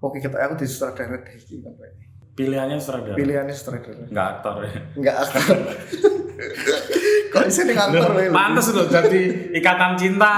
oke kita aku di sutradara deh iki ini. Pilihannya Pilihannya sutradara. Enggak aktor ya. Enggak aktor. Kok bisa nih aktor ya? Pantes loh jadi Ikatan Cinta.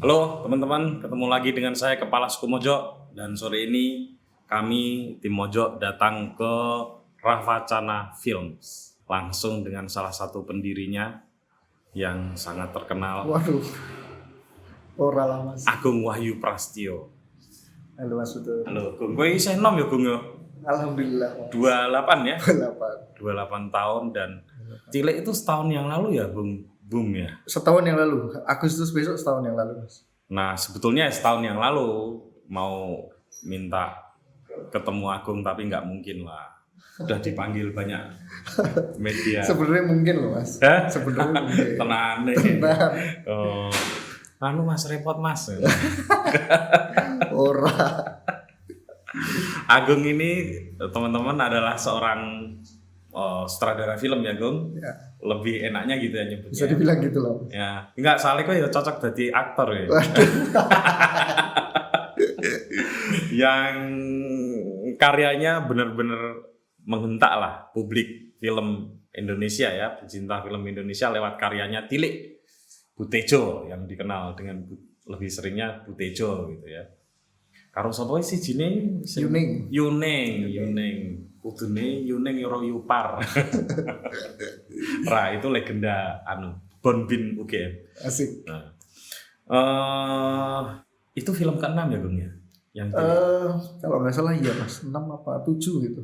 Halo teman-teman, ketemu lagi dengan saya Kepala Suku Mojo. Dan sore ini kami tim Mojo datang ke Ravacana Films langsung dengan salah satu pendirinya yang sangat terkenal. Waduh. Ora lah Mas. Agung Wahyu Prastyo. Halo Mas Betul. Halo, Gung. Kowe isih enom ya, Gung ya? Alhamdulillah Mas. 28 ya? 28. 28 tahun dan Cilik itu setahun yang lalu ya, Bung? Boom ya. Setahun yang lalu. Agustus besok setahun yang lalu Mas. Nah, sebetulnya setahun yang lalu mau minta ketemu Agung tapi nggak mungkin lah. Udah dipanggil banyak media. Sebenarnya mungkin loh Mas. Hah? Sebenarnya mungkin. Tenan nih. Tenan. Oh. Anu Mas repot Mas. Ora. Agung ini teman-teman adalah seorang sutradara film ya, Gung. Ya. Lebih enaknya gitu ya nyebutnya. Bisa dibilang gitu loh. Ya, enggak soalnya kok ya cocok jadi aktor ya. Yang karyanya benar-benar menghentak lah publik film Indonesia ya, pecinta film Indonesia lewat karyanya Tilik Butejo yang dikenal dengan lebih seringnya Butejo gitu ya. Karo sapa sih jine? Yuning. Kudune Yuning Yoro Yupar. Ra itu legenda Bon Bin UGM. Asik. Nah, itu film ke-6 ya, Bung ya? Yang kalau nggak salah iya Mas, 6 apa 7 gitu.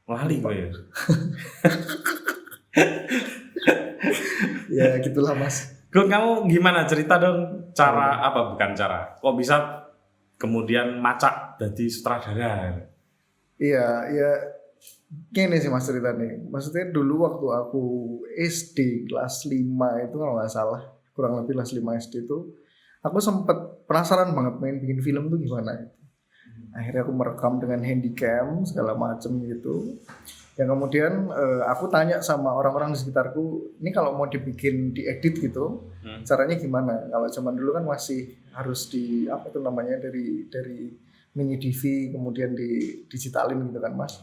lali gue ya. Ya gitulah Mas. Gung, kamu gimana cerita dong bukan cara. Kok bisa kemudian macak jadi sutradara? Iya, gini sih Mas ceritanya. Maksudnya dulu waktu aku SD kelas 5 itu kalau nggak salah, kurang lebih kelas 5 SD itu, aku sempet penasaran banget main bikin film tuh gimana gitu. Akhirnya aku merekam dengan handycam segala macem gitu. Yang kemudian aku tanya sama orang-orang di sekitarku, ini kalau mau dibikin diedit gitu, caranya gimana? Kalau zaman dulu kan masih harus dari mini DV kemudian digitalin gitu kan Mas.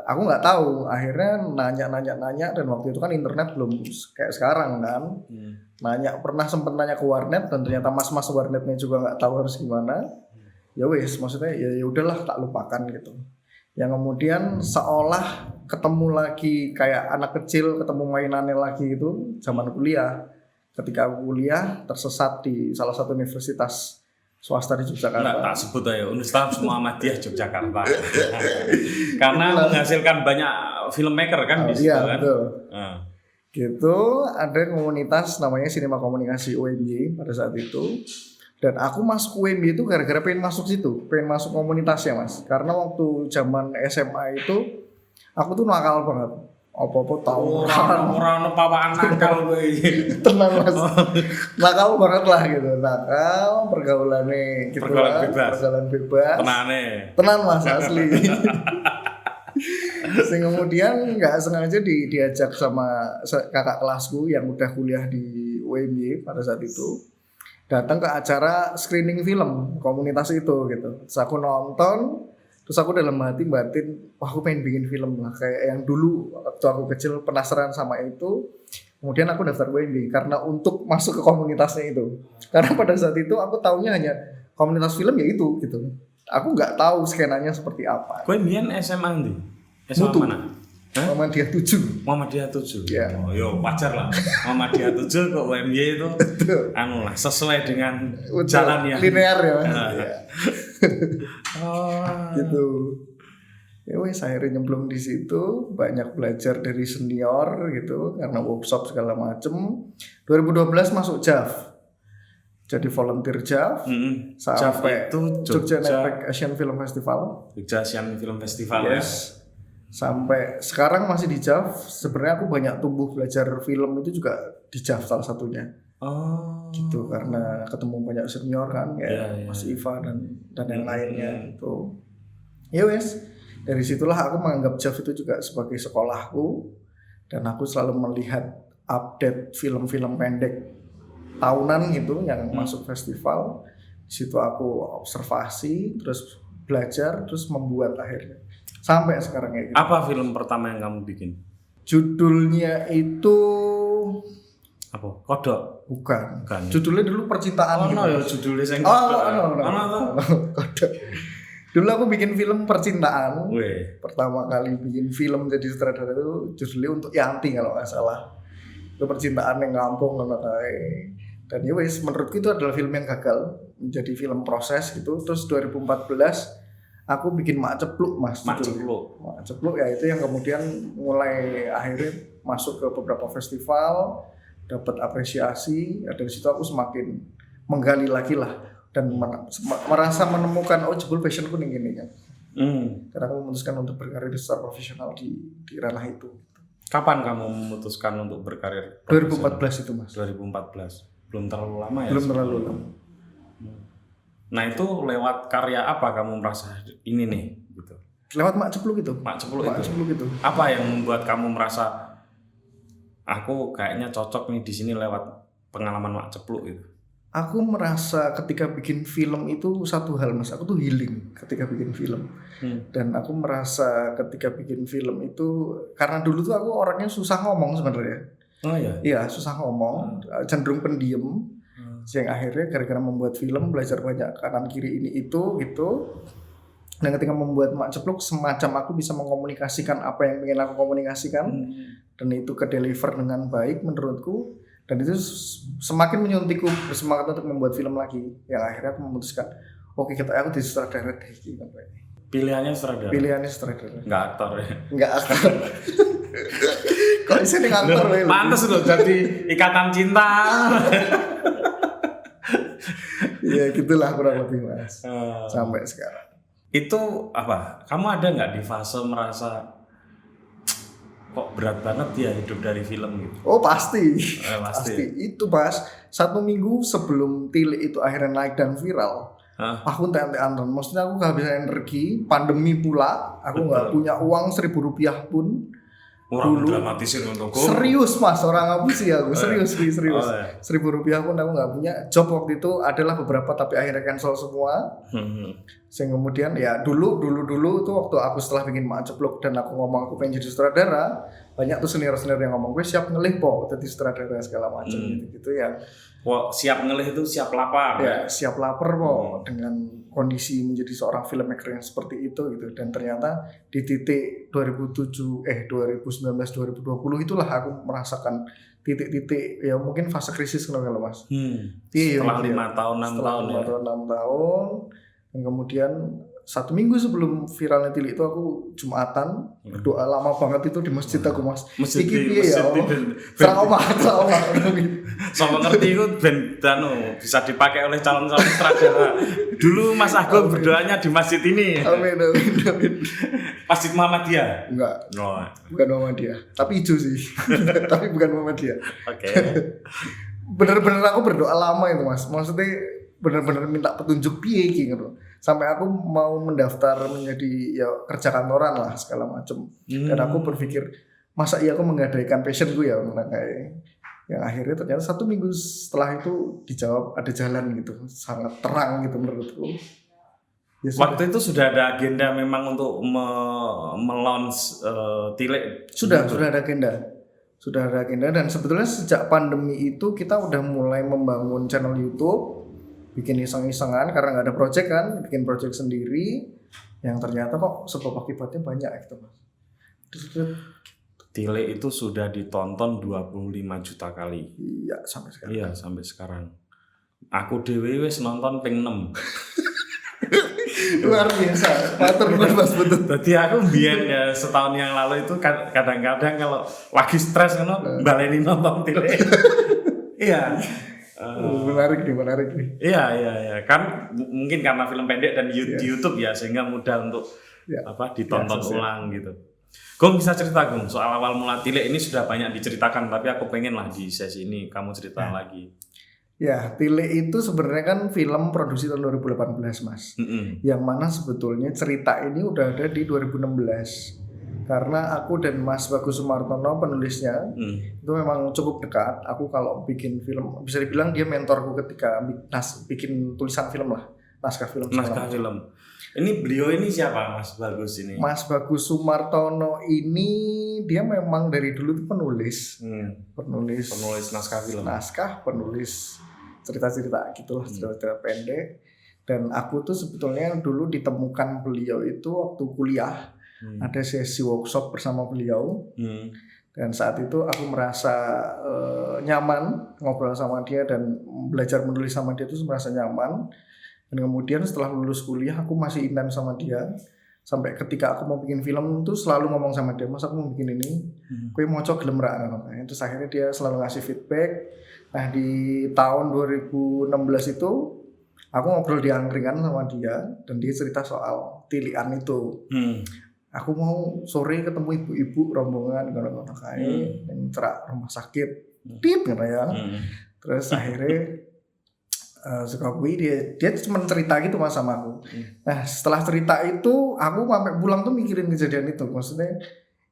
Aku nggak tahu, akhirnya nanya dan waktu itu kan internet belum kayak sekarang kan. Sempet nanya ke warnet dan ternyata mas-mas warnetnya juga nggak tahu harus gimana. Ya wes, maksudnya ya udahlah tak lupakan gitu. Yang kemudian seolah ketemu lagi kayak anak kecil ketemu mainannya lagi itu zaman kuliah. Ketika aku kuliah tersesat di salah satu universitas swasta di Yogyakarta. Enggak, tak sebut aja Universitas Muhammadiyah Yogyakarta. Karena menghasilkan banyak filmmaker kan di situ kan. Betul. Gitu, ada komunitas namanya Sinema Komunikasi UMY pada saat itu. Dan aku masuk UMY itu gara-gara pengen masuk situ, pengen masuk komunitasnya Mas. Karena waktu zaman SMA itu aku tuh nakal banget. Apa-apa tahu orang pawaan nakal gue. Tenang Mas. Nakal banget lah gitu. Nakal, pergaulannya gitu. Pergaulan bebas. Tenan Mas asli. Sing kemudian nggak sengaja diajak sama kakak kelasku yang udah kuliah di UMY pada saat itu. Datang ke acara screening film komunitas itu gitu. Terus aku nonton, terus aku dalam hati batin, wah aku pengen bikin film lah kayak yang dulu waktu aku kecil penasaran sama itu. Kemudian aku daftar UMY karena untuk masuk ke komunitasnya itu. Karena pada saat itu aku taunya hanya komunitas film ya itu gitu. Aku nggak tahu skenanya seperti apa. Kowe mbiyen SMA ndi? SMA mana? Muhammadiyah 7. Muhammadiyah 7. Ya. Oh, yo wajar lah. Muhammadiyah 7 kok UMY itu sesuai dengan jalan yang linear ya Mas. Ya. gitu. Ya wes akhirnya nyemplung di situ, banyak belajar dari senior gitu karena workshop segala macem. 2012 masuk JAF. Jadi volunteer JAF sampai itu Jogja Nepek Asian Film Festival. Jogja Asian Film Festival ya. Sampai sekarang masih di JAF. Sebenarnya aku banyak tumbuh belajar film itu juga di JAF salah satunya. Gitu karena ketemu banyak senior kan ya, Mas Iva dan yang lainnya gitu. Ya wes. Dari situlah aku menganggap JAF itu juga sebagai sekolahku dan aku selalu melihat update film-film pendek tahunan gitu yang masuk festival. Di situ aku observasi, terus belajar, terus membuat akhirnya sampai sekarang kayak gitu. Apa film pertama yang kamu bikin? Judulnya itu apa? Kodok? Bukan. Judulnya dulu Percintaan. Ya judulnya saya. Kodok. Dulu aku bikin film percintaan. Pertama kali bikin film jadi sutradara itu judulnya Untuk Yanti kalau nggak salah. Itu percintaan yang ngampung kan kayak. Dan ya wes menurutku itu adalah film yang gagal menjadi film proses gitu. Terus 2014 aku bikin Mak Cepluk Mas. Mak Cepluk ya itu yang kemudian mulai akhirnya masuk ke beberapa festival, dapat apresiasi. Ya, dari situ aku semakin menggali lagi lah. Dan merasa menemukan jebul passionku nih gini kan. Karena aku memutuskan untuk berkarir secara profesional di ranah itu. Kapan kamu memutuskan untuk berkarir? 2014 itu Mas. 2014. Belum terlalu lama ya? Belum terlalu lama. Nah itu lewat karya apa kamu merasa ini nih? Gitu. Lewat Mak Cepluk itu. Mak Cepluk itu. Apa yang membuat kamu merasa aku kayaknya cocok nih di sini lewat pengalaman Mak Cepluk itu? Aku merasa ketika bikin film itu satu hal Mas, aku tuh healing ketika bikin film. Dan aku merasa ketika bikin film itu karena dulu tuh aku orangnya susah ngomong sebenarnya. Oh iya. Iya, susah ngomong, cenderung pendiam. Yang akhirnya gara-gara membuat film belajar banyak kanan kiri ini itu gitu. Dan ketika membuat Mak Cepluk semacam aku bisa mengkomunikasikan apa yang ingin aku komunikasikan dan itu ke deliver dengan baik menurutku. Dan itu semakin menyuntikku bersemangat untuk membuat film lagi. Yang akhirnya aku memutuskan, oke aku di sutradara deh. Pilihannya sutradara? Pilihannya sutradara. Nggak aktor ya? Nggak aktor. Kok di sini aktor? Pantes loh jadi Ikatan Cinta. Ya gitulah kurang lebih Mas. Sampai sekarang. Itu apa? Kamu ada nggak di fase merasa kok berat banget ya hidup dari film gitu? Oh pasti. Pasti. Itu Mas, 1 minggu sebelum Tilik itu akhirnya naik dan viral, aku ente-entean. Maksudnya aku kehabisan energi, pandemi pula, aku nggak punya uang 1.000 rupiah pun. Orang dramatisin untuk serius Mas, orang apa sih aku serius. 1.000 rupiah pun aku nggak punya. Job waktu itu adalah beberapa tapi akhirnya cancel semua. Sehingga kemudian ya dulu tuh waktu aku setelah bikin Mak Cepluk dan aku ngomong aku pengen jadi sutradara, banyak tuh senior yang ngomong gue siap ngelih po jadi sutradara segala macam gitu ya. Wah, siap ngelih itu siap lapar. Ya, siap lapar po dengan kondisi menjadi seorang filmmaker yang seperti itu gitu. Dan ternyata di titik 2019 2020 itulah aku merasakan titik-titik ya mungkin fase krisis kalau Mas. Setelah 5 tahun 6 tahun ya. 6 tahun. Dan kemudian 1 minggu sebelum viralnya Tilik itu aku Jumatan berdoa lama banget itu di masjid aku Mas. Masjid ya trauma. Sama ngerti itu bisa dipakai oleh calon-calon sutradara. Dulu Mas Agung berdoanya di masjid ini. Amin. Masjid Muhammadiyah? Enggak. No. Bukan Muhammadiyah, tapi hijau sih. Tapi bukan Muhammadiyah. Oke. Bener-bener aku berdoa lama itu Mas. Maksudnya bener-bener minta petunjuk piye gitu. Sampai aku mau mendaftar menjadi ya kerja kantoran lah segala macam. Dan aku berpikir masa iya aku menggadaikan passionku ya kayak yang akhirnya ternyata 1 minggu setelah itu dijawab ada jalan gitu, sangat terang gitu menurutku. Ya, waktu itu sudah ada agenda memang untuk me-launch Tilik? Sudah ada agenda dan sebetulnya sejak pandemi itu kita udah mulai membangun channel YouTube. Bikin iseng-isengan karena nggak ada project kan, bikin project sendiri yang ternyata kok sebab akibatnya banyak gitu Mas. Tilik itu sudah ditonton 25 juta kali. Iya sampai sekarang. Iya sampai sekarang. Aku dewe wis nonton ping 6. Luar biasa. Matur nuwun Mas Putut. Jadi aku biar ya setahun yang lalu itu kadang-kadang kalau lagi stres kan baleni nonton tile. Iya. Menarik nih. Iya. Kan mungkin karena film pendek dan di YouTube ya sehingga mudah untuk ditonton ulang gitu. Gung bisa cerita Gung soal awal mula Tile ini sudah banyak diceritakan tapi aku pengen lah di sesi ini kamu cerita lagi. Ya, Tile itu sebenarnya kan film produksi tahun 2018 Mas. Yang mana sebetulnya cerita ini udah ada di 2016. Karena aku dan Mas Bagus Sumartono penulisnya itu memang cukup dekat. Aku kalau bikin film bisa dibilang dia mentorku ketika bikin tulisan film lah, naskah film. Ini beliau ini siapa Mas Bagus ini? Mas Bagus Sumartono ini dia memang dari dulu tuh penulis naskah film. Penulis cerita-cerita gitulah, cerita-cerita pendek. Dan aku tuh sebetulnya dulu ditemukan beliau itu waktu kuliah. Ada sesi workshop bersama beliau. Dan saat itu aku merasa nyaman ngobrol sama dia dan belajar menulis sama dia itu merasa nyaman. Dan kemudian setelah lulus kuliah aku masih intens sama dia. Sampai ketika aku mau bikin film tuh selalu ngomong sama dia, Mas aku mau bikin ini, kowe moco gelem ra. Terus akhirnya dia selalu ngasih feedback. Nah di tahun 2016 itu aku ngobrol di angkringan sama dia dan dia cerita soal tilian itu. Aku mau sore ketemu ibu-ibu rombongan ngono-ngono kae ning cerak rumah sakit. Tit ngono ya. Terus akhirnya suka gue dia cuma cerita gitu Mas sama aku. Nah setelah cerita itu aku sampai pulang tuh mikirin kejadian itu. Maksudnya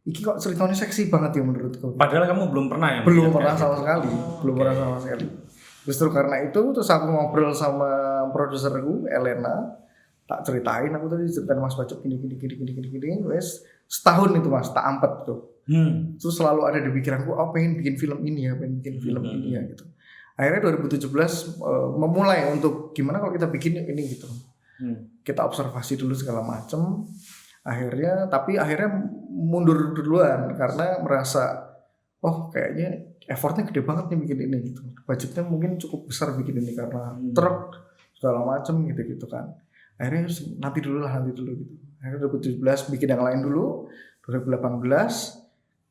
iki kok ceritanya seksi banget ya menurutku. Padahal kamu belum pernah ya? Belum pernah sama sekali. Justru karena itu terus aku ngobrol sama produserku Elena, tak ceritain aku tadi ceritain Mas Bacok gini wes setahun itu Mas tak ampet tuh. Terus selalu ada di pikiranku pengen bikin film ini ya gitu. Akhirnya 2017 memulai untuk gimana kalau kita bikin ini gitu. Kita observasi dulu segala macam. Akhirnya mundur duluan karena merasa kayaknya effortnya gede banget nih bikin ini gitu. Budgetnya mungkin cukup besar bikin ini karena truk segala macam gitu kan. Akhirnya nanti dulu gitu. Akhirnya 2017 bikin yang lain dulu. 2018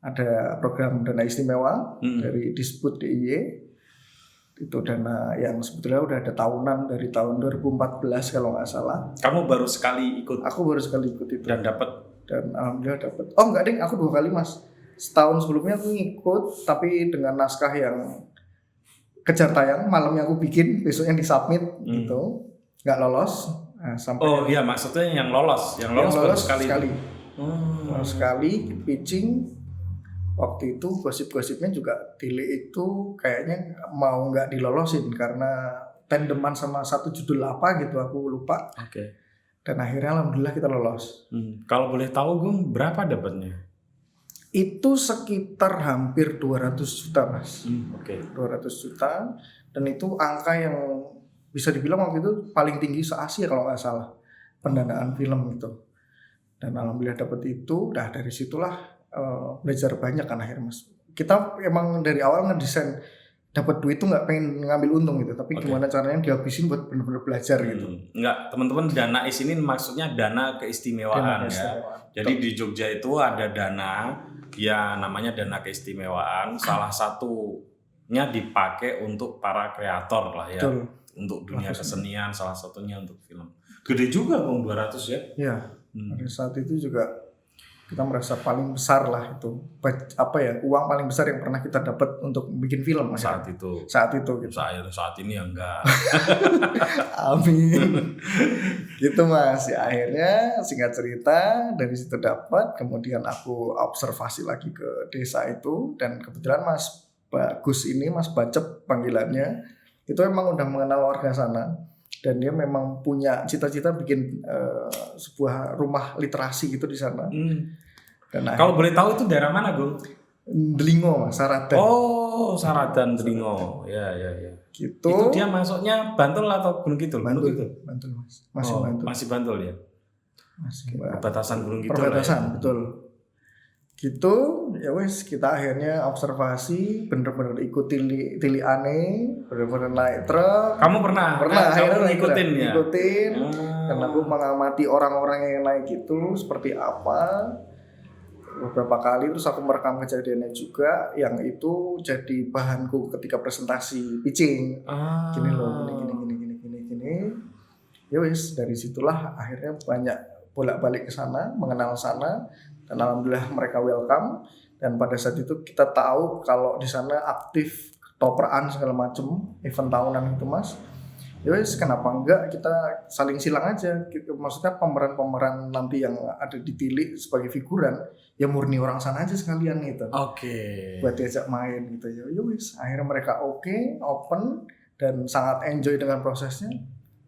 ada program dana istimewa dari Disput DIY. Itu dana yang sebetulnya udah ada tahunan dari tahun 2014 kalau nggak salah. Kamu baru sekali ikut? Aku baru sekali ikut itu. Dan dapat? Dan alhamdulillah dapat. Oh enggak ding, aku 2 kali Mas. Setahun sebelumnya aku ngikut tapi dengan naskah yang kejar tayang, malamnya aku bikin, besoknya disubmit gitu. Nggak lolos. Nah, iya maksudnya yang lolos baru sekali. Lolos sekali pitching. Waktu itu gosip-gosipnya juga Tile itu kayaknya mau nggak dilolosin karena tandeman sama satu judul apa gitu aku lupa. Dan akhirnya alhamdulillah kita lolos. Kalau boleh tahu Gung berapa dapatnya? Itu sekitar hampir 200 juta Mas. 200 juta dan itu angka yang bisa dibilang waktu itu paling tinggi se-Asia kalau nggak salah pendanaan film itu. Dan alhamdulillah dapat itu. Nah dari situlah belajar banyak kan akhirnya Mas. Kita emang dari awal ngedesain dapat duit tuh nggak pengen ngambil untung gitu, tapi gimana caranya dihabisin buat benar-benar belajar gitu. Enggak, teman-teman, dana ini maksudnya dana keistimewaan ya. Jadi di Jogja itu ada dana ya namanya dana keistimewaan. Salah satunya dipakai untuk para kreator lah ya. Betul. Untuk dunia kesenian, salah satunya untuk film. Gede juga Bang 200 ya. Iya. Pada saat itu juga kita merasa paling besar lah itu uang paling besar yang pernah kita dapat untuk bikin film saat itu gitu. Saat ini ya enggak. Amin. Gitu Mas ya, akhirnya singkat cerita dari situ dapat, kemudian aku observasi lagi ke desa itu dan kebetulan Mas Bagus ini, Mas Bacep panggilannya, itu emang udah mengenal warga sana. Dan dia memang punya cita-cita bikin sebuah rumah literasi gitu di sana. Dan kalau boleh tahu itu daerah mana, Gung? Delingo, Saradan. Oh, Saradan, Delingo. Ya. Gitu. Itu dia masuknya Bantul atau Gunung Kidul? Bantul Mas. Bantul. Masih Bantul ya? Masih. Perbatasan Gunung Kidul. Perbatasan, ya? Betul. gitu ya wes, kita akhirnya observasi, bener-bener ikut tiliane, bener-bener naik truk. Kamu pernah Akhirnya naik ngikutin truk. ya? Ngikutin. Dan aku mengamati orang-orang yang naik itu seperti apa beberapa kali, terus aku merekam kejadiannya juga, yang itu jadi bahanku ketika presentasi pitching. Gini loh, gini. Ya wes, dari situlah akhirnya banyak bolak-balik ke sana, mengenal sana, dan alhamdulillah mereka welcome. Dan pada saat itu kita tahu kalau di sana aktif toperan segala macem, event tahunan itu mas. Ya wes, kenapa enggak kita saling silang aja. Maksudnya pemeran-pemeran nanti yang ada di Tilik sebagai figuran, ya murni orang sana aja sekalian gitu. Buat diajak main gitu ya. Ya wes, akhirnya mereka open dan sangat enjoy dengan prosesnya.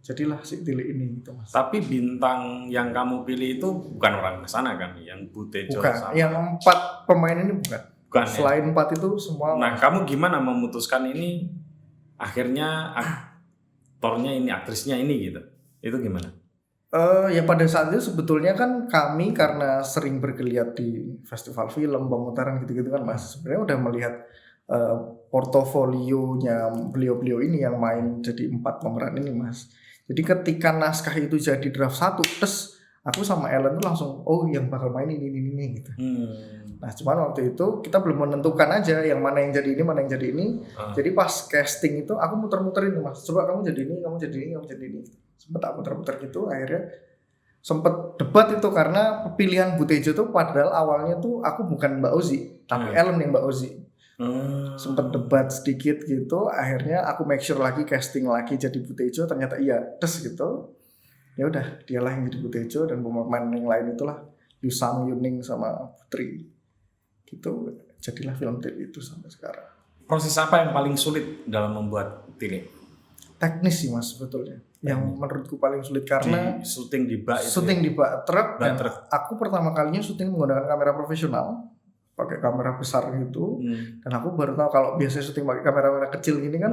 Jadilah si Tilik ini gitu mas. Tapi bintang yang kamu pilih itu bukan orang kesana kan, yang Butejo Bukan, sama. yang 4 pemain ini bukan. Bukan, selain 4 itu semua. Nah, kamu gimana memutuskan ini akhirnya aktornya ini, aktrisnya ini gitu? Itu gimana? Ya pada saat itu sebetulnya kan kami karena sering bergeliat di festival film, pemutaran gitu-gitu kan mas. Sebenarnya udah melihat portofolionya beliau-beliau ini yang main jadi 4 pemeran ini mas. Jadi ketika naskah itu jadi draft 1, terus aku sama Ellen tuh langsung, oh yang bakal main ini gitu. Nah cuman waktu itu kita belum menentukan aja yang mana yang jadi ini, mana yang jadi ini. Jadi pas casting itu aku muter-muterin mas, coba kamu jadi ini, kamu jadi ini, kamu jadi ini. Sempet aku muter-muter gitu, akhirnya sempet debat itu karena pilihan Butejo tuh padahal awalnya tuh aku bukan Mbak Ozi, tapi Ellen yang Mbak Ozi. Sempet debat sedikit gitu, akhirnya aku make sure lagi, casting lagi jadi Butejo, ternyata iya tes gitu. Ya udah, dialah yang jadi Butejo, dan pemain yang lain itulah Yusang, Yuning sama Putri. Gitu, jadilah film Tilik itu sampai sekarang. Proses apa yang paling sulit dalam membuat Tilik? Teknis sih mas sebetulnya. Yang menurutku paling sulit karena syuting di bak itu. Syuting di bak truk, dan aku pertama kalinya syuting menggunakan kamera profesional, pakai kamera besar gitu. Dan aku baru tahu kalau biasanya syuting pakai kamera kecil gini kan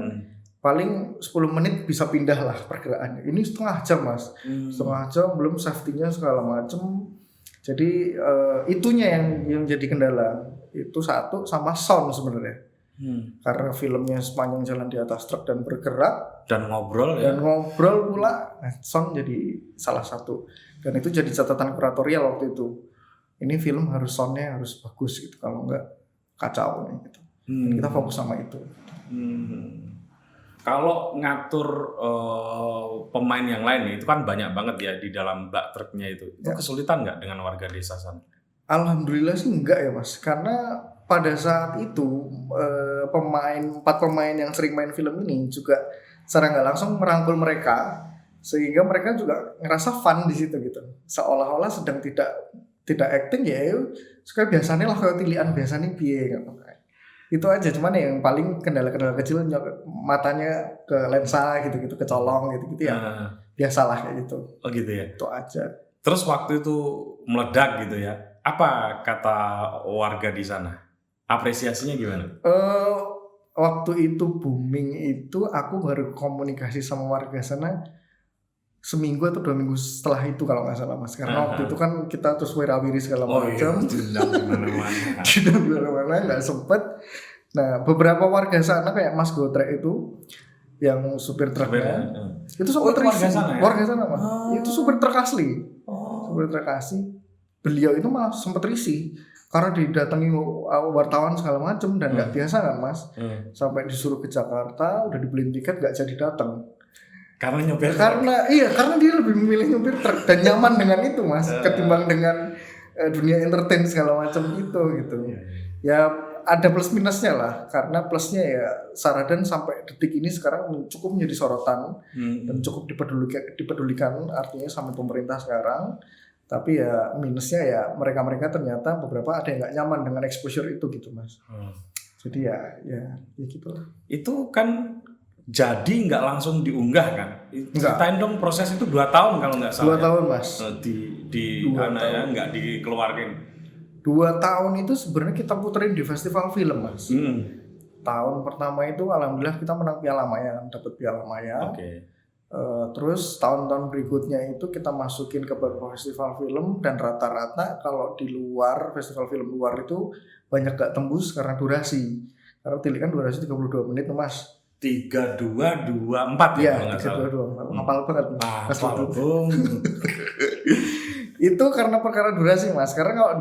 paling 10 menit bisa pindah lah pergerakannya. Ini setengah jam mas, setengah jam, belum safety-nya segala macem. Jadi itunya yang jadi kendala. Itu satu, sama sound sebenarnya. Karena filmnya sepanjang jalan di atas truk dan bergerak dan ngobrol pula, sound jadi salah satu. Dan itu jadi catatan kuratorial waktu itu. Ini film harus soundnya harus bagus gitu, kalau enggak kacau gitu. Dan kita fokus sama itu. Kalau ngatur pemain yang lain itu kan banyak banget ya di dalam bak truknya itu. Itu kesulitan nggak dengan warga desa sana? Alhamdulillah sih enggak ya mas, karena pada saat itu 4 pemain yang sering main film ini juga secara nggak langsung merangkul mereka, sehingga mereka juga ngerasa fun di situ gitu, seolah-olah sedang tidak acting ya, suka biasanya lah kalau tilian biasanya piye gitu. Itu aja, cuman yang paling kendala-kendala kecil matanya ke lensa gitu-gitu, kecolong gitu-gitu ya. Biasalah kayak gitu. Oh gitu ya. Itu aja. Terus waktu itu meledak gitu ya. Apa kata warga di sana? Apresiasinya gimana? Waktu itu booming itu aku baru komunikasi sama warga sana seminggu atau 2 minggu setelah itu kalau nggak salah mas, karena waktu itu kan kita terus wirawiri segala macam, tidak mana nggak sempet. Nah beberapa warga sana kayak Mas Gotrek itu yang supir truknya itu sempat terisi, warga sana mas, itu supir truk asli, supir truk asli. Beliau itu malah sempat risih karena didatangi wartawan segala macam dan nggak biasa kan mas, sampai disuruh ke Jakarta, udah dibeliin tiket nggak jadi datang. Karena nyopir karena dia lebih memilih nyopir truk dan nyaman dengan itu mas, ketimbang dengan dunia entertain segala macam itu gitu. Ya ada plus minusnya lah, karena plusnya ya Saradan sampai detik ini sekarang cukup menjadi sorotan dan cukup dipedulikan artinya sama pemerintah sekarang. Tapi ya minusnya ya mereka ternyata beberapa ada yang nggak nyaman dengan exposure itu gitu mas. Jadi ya gitu. Itu kan jadi nggak langsung diunggah kan? Ceritain dong proses itu 2 tahun kalau nggak salah. 2 tahun mas. Di mana ya nggak dikeluarin. 2 tahun itu sebenarnya kita puterin di festival film mas. Tahun pertama itu alhamdulillah kita menang Piala Maya, dapat Piala Maya. Terus tahun-tahun berikutnya itu kita masukin ke beberapa festival film dan rata-rata kalau di luar festival film luar itu banyak gak tembus karena durasi. Karena Tilik kan durasi 32 menit tuh Mas. 3224 ya kalau nggak salah. 32 hafal banget. Pas Hafal, itu. Bung. Itu karena perkara durasi Mas. Karena kalau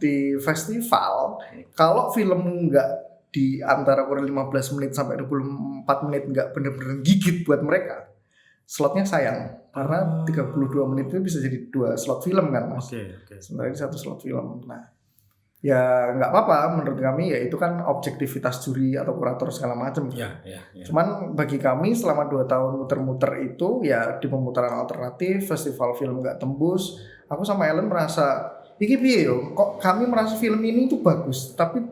di festival kalau film nggak di antara kurang 15 menit sampai 24 menit nggak bener-bener gigit buat mereka, slotnya sayang. Karena 32 menit itu bisa jadi 2 slot film kan Mas. Oke. Sementara ini 1 slot film. Nah, ya nggak apa-apa menurut kami, ya itu kan objektivitas juri atau kurator segala macam. Ya. Cuman bagi kami selama 2 tahun muter-muter itu ya di pemutaran alternatif, festival film nggak tembus, aku sama Ellen merasa iki piye yo, kok kami merasa film ini tuh bagus tapi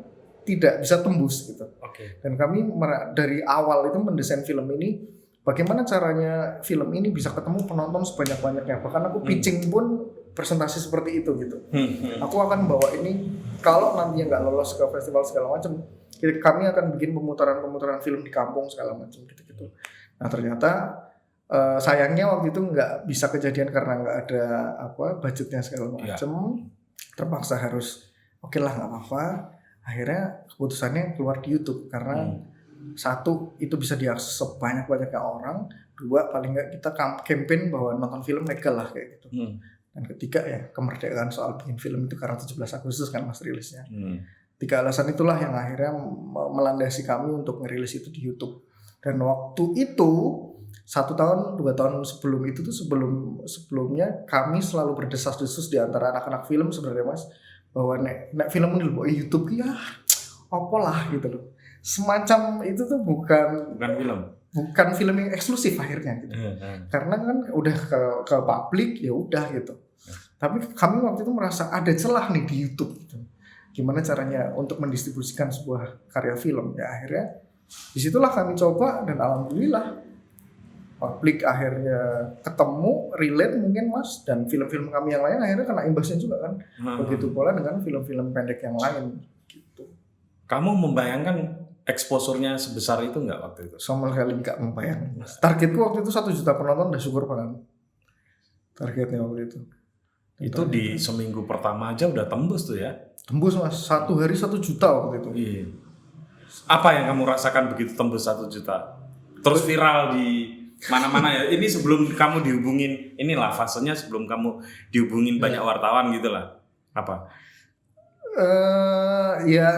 tidak bisa tembus gitu. Oke. Dan kami dari awal itu mendesain film ini bagaimana caranya film ini bisa ketemu penonton sebanyak-banyaknya. Bahkan aku pitching pun presentasi seperti itu gitu. Aku akan bawa ini kalau nantinya nggak lolos ke festival segala macam, kami akan bikin pemutaran film di kampung segala macam gitu. Nah ternyata sayangnya waktu itu nggak bisa kejadian karena nggak ada budgetnya segala macam. Terpaksa harus oke lah nggak apa-apa. Akhirnya keputusannya keluar di YouTube karena satu itu bisa diakses sebanyak-banyaknya orang, 2 paling nggak kita campaign bahwa nonton film legal lah kayak gitu. Dan ketiga ya kemerdekaan soal bikin film itu karena 17 Agustus kan Mas rilisnya. 3 alasan itulah yang akhirnya melandasi kami untuk ngerilis itu di YouTube. Dan waktu itu 1 tahun 2 tahun sebelum itu tuh sebelumnya kami selalu berdesas-desus di antara anak-anak film sebenarnya Mas, bahwa nek film ini loh YouTube ya apalah gitu loh. Semacam itu tuh bukan film yang eksklusif akhirnya gitu. Karena kan udah ke publik ya udah gitu. Tapi kami waktu itu merasa ada celah nih di YouTube gitu. Gimana caranya untuk mendistribusikan sebuah karya film ya, akhirnya disitulah kami coba dan alhamdulillah publik akhirnya ketemu, relate mungkin Mas, dan film-film kami yang lain akhirnya kena imbasnya juga kan. Begitu pula dengan film-film pendek yang lain gitu. Kamu membayangkan exposure-nya sebesar itu nggak waktu itu? Sama sekali nggak membayangkan. Targetku waktu itu 1 juta penonton, udah syukur banget. Targetnya waktu itu. Itu di seminggu pertama aja udah tembus tuh ya? Tembus Mas, 1 hari 1 juta waktu itu. Iya. Apa yang kamu rasakan begitu tembus 1 juta? Terus viral di mana-mana ya? Ini sebelum kamu dihubungin, inilah fasenya sebelum kamu dihubungin banyak wartawan gitu lah. Apa? Ya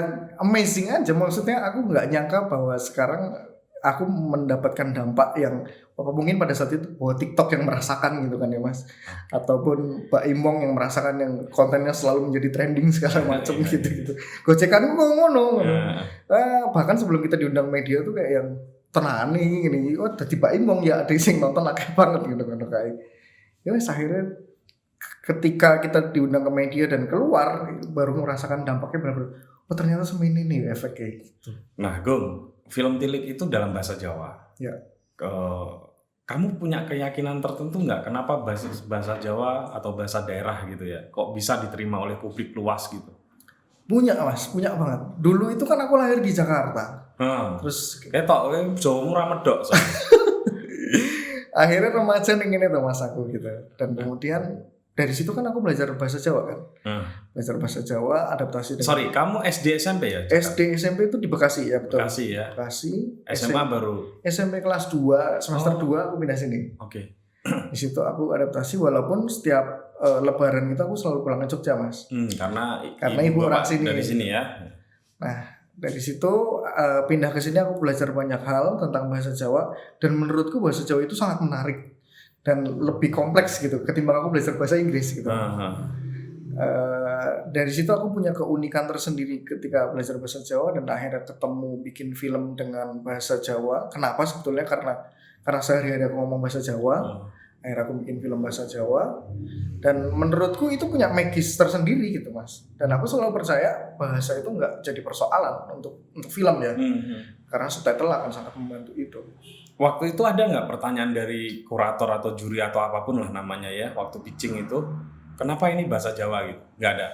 amazing aja, maksudnya aku nggak nyangka bahwa sekarang aku mendapatkan dampak yang mungkin pada saat itu bahwa TikTok yang merasakan gitu kan ya Mas, ataupun Mbak Imong yang merasakan yang kontennya selalu menjadi trending segala macam gitu. Gocekan kok ngono. Bahkan sebelum kita diundang media tuh kayak yang tenan nih gini, oh tadi Mbak Imong ya ada yang nonton akeh banget gitu kan kayak. Ya wes akhirnya ketika kita diundang ke media dan keluar baru merasakan dampaknya benar-benar oh ternyata semini nih efeknya gitu. Nah, Gung, film Tilik itu dalam bahasa Jawa. Ya. Kamu punya keyakinan tertentu nggak kenapa bahasa Jawa atau bahasa daerah gitu ya? Kok bisa diterima oleh publik luas gitu? Punya Mas, punya banget. Dulu itu kan aku lahir di Jakarta. Terus ketok Jawa murah medok. Akhirnya remaja ingin itu Mas aku gitu. Dan kemudian dari situ kan aku belajar bahasa Jawa kan. Belajar bahasa Jawa, adaptasi dengan... Sorry, kamu SD SMP ya? SD SMP itu di Bekasi ya, betul. Bekasi ya. Bekasi. SMA baru. SMP kelas 2, semester 2 aku pindah sini. Oke. Di situ aku adaptasi walaupun setiap lebaran itu aku selalu pulang ke Jogja Mas. Karena ibu orang sini. Dari sini ya. Nah, dari situ pindah ke sini aku belajar banyak hal tentang bahasa Jawa dan menurutku bahasa Jawa itu sangat menarik dan lebih kompleks gitu ketimbang aku belajar bahasa Inggris gitu. Dari situ aku punya keunikan tersendiri ketika belajar bahasa Jawa dan akhirnya ketemu bikin film dengan bahasa Jawa. Kenapa sebetulnya karena sehari-hari aku ngomong bahasa Jawa. Akhirnya aku bikin film bahasa Jawa dan menurutku itu punya magis tersendiri gitu Mas. Dan aku selalu percaya bahasa itu nggak jadi persoalan untuk film ya. Karena subtitle akan sangat membantu itu. Waktu itu ada nggak pertanyaan dari kurator atau juri atau apapun lah namanya ya waktu pitching itu, kenapa ini bahasa Jawa gitu? Nggak ada?